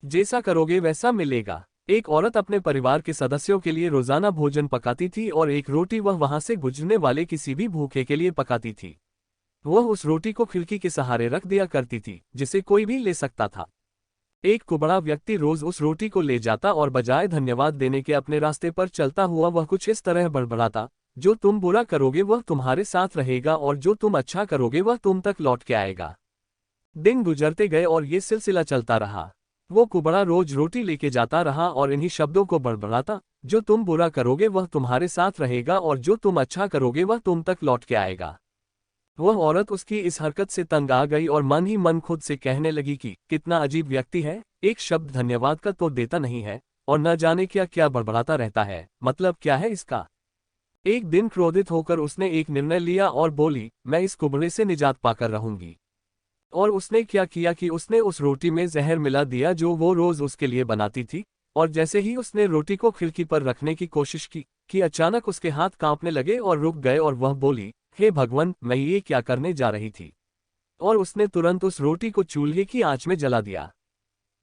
जैसा करोगे वैसा मिलेगा। एक औरत अपने परिवार के सदस्यों के लिए रोजाना भोजन पकाती थी और एक रोटी वह वहां से गुजरने वाले किसी भी भूखे के लिए पकाती थी। वह उस रोटी को खिड़की के सहारे रख दिया करती थी, जिसे कोई भी ले सकता था। एक कुबड़ा व्यक्ति रोज उस रोटी को ले जाता और बजाय धन्यवाद देने के अपने रास्ते पर चलता हुआ वह कुछ इस तरह बड़बड़ाता, जो तुम बुरा करोगे वह तुम्हारे साथ रहेगा और जो तुम अच्छा करोगे वह तुम तक लौट के आएगा। दिन गुजरते गए और ये सिलसिला चलता रहा। वो कुबड़ा रोज रोटी लेके जाता रहा और इन्हीं शब्दों को बड़बड़ाता, जो तुम बुरा करोगे वह तुम्हारे साथ रहेगा और जो तुम अच्छा करोगे वह तुम तक लौट के आएगा। वह औरत उसकी इस हरकत से तंग आ गई और मन ही मन खुद से कहने लगी कि कितना अजीब व्यक्ति है, एक शब्द धन्यवाद का तो देता नहीं है और न जाने क्या क्या बड़बड़ाता रहता है, मतलब क्या है इसका। एक दिन क्रोधित होकर उसने एक निर्णय लिया और बोली, मैं इस कुबड़े से निजात पाकर रहूंगी। और उसने क्या किया कि उसने उस रोटी में जहर मिला दिया जो वो रोज उसके लिए बनाती थी, और जैसे ही उसने रोटी को खिड़की पर रखने की कोशिश की कि अचानक उसके हाथ कांपने लगे और रुक गए और वह बोली, हे भगवान, मैं ये क्या करने जा रही थी। और उसने तुरंत उस रोटी को चूल्हे की आंच में जला दिया।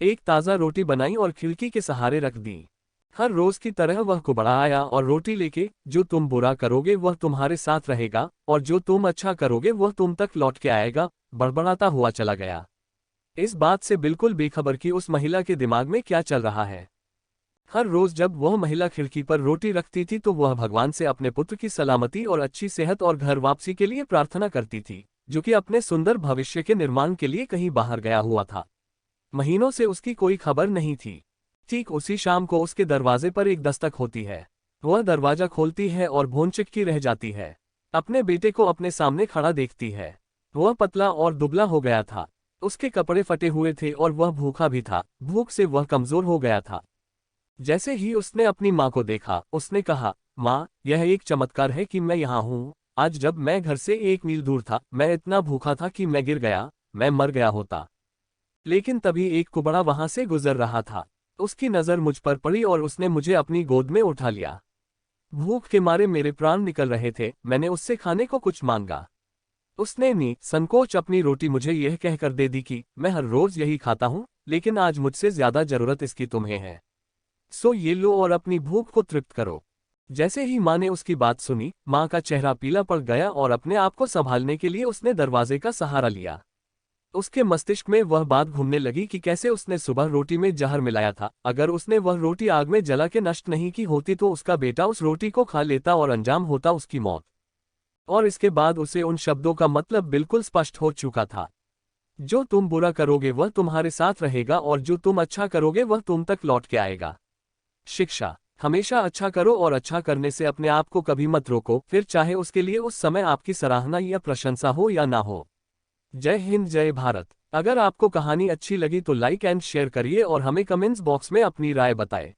एक ताज़ा रोटी बनाई और खिड़की के सहारे रख दी। हर रोज की तरह वह कुबड़ा आया और रोटी लेके, जो तुम बुरा करोगे वह तुम्हारे साथ रहेगा और जो तुम अच्छा करोगे वह तुम तक लौट के आएगा, बड़बड़ाता हुआ चला गया। इस बात से बिल्कुल बेखबर कि उस महिला के दिमाग में क्या चल रहा है। हर रोज जब वह महिला खिड़की पर रोटी रखती थी तो वह भगवान से अपने पुत्र की सलामती और अच्छी सेहत और घर वापसी के लिए प्रार्थना करती थी, जो कि अपने सुंदर भविष्य के निर्माण के लिए कहीं बाहर गया हुआ था। महीनों से उसकी कोई खबर नहीं थी। ठीक उसी शाम को उसके दरवाजे पर एक दस्तक होती है। वह दरवाजा खोलती है और भौंचक्की रह जाती है। अपने बेटे को अपने सामने खड़ा देखती है। वह पतला और दुबला हो गया था। उसके कपड़े फटे हुए थे और वह भूखा भी था। भूख से वह कमजोर हो गया था। जैसे ही उसने अपनी माँ को देखा, उसने कहा, माँ, यह एक चमत्कार है कि मैं यहाँ हूँ। आज जब मैं घर से 1 मील दूर था, मैं इतना भूखा था कि मैं गिर गया, मैं मर गया होता। लेकिन तभी एक कुबड़ा वहां से गुजर रहा था। उसकी नजर मुझ पर पड़ी और उसने मुझे अपनी गोद में उठा लिया। भूख के मारे मेरे प्राण निकल रहे थे। मैंने उससे खाने को कुछ मांगा। उसने संकोच अपनी रोटी मुझे यह कहकर दे दी कि मैं हर रोज यही खाता हूँ, लेकिन आज मुझसे ज्यादा जरूरत इसकी तुम्हें है। सो ये लो और अपनी भूख को तृप्त करो। जैसे ही माँ ने उसकी बात सुनी, माँ का चेहरा पीला पड़ गया और अपने आप को संभालने के लिए उसने दरवाजे का सहारा लिया। उसके मस्तिष्क में वह बात घूमने लगी कि कैसे उसने सुबह रोटी में जहर मिलाया था। अगर उसने वह रोटी आग में जला के नष्ट नहीं की होती तो उसका बेटा उस रोटी को खा लेता और अंजाम होता उसकी मौत। और इसके बाद उसे उन शब्दों का मतलब बिल्कुल स्पष्ट हो चुका था। जो तुम बुरा करोगे वह तुम्हारे साथ रहेगा और जो तुम अच्छा करोगे वह तुम तक लौट के आएगा। शिक्षा: हमेशा अच्छा करो और अच्छा करने से अपने आप को कभी मत रोको, फिर चाहे उसके लिए उस समय आपकी सराहना या प्रशंसा हो या ना हो। जय हिंद, जय भारत। अगर आपको कहानी अच्छी लगी तो लाइक एंड शेयर करिए और हमें कमेंट्स बॉक्स में अपनी राय बताएं।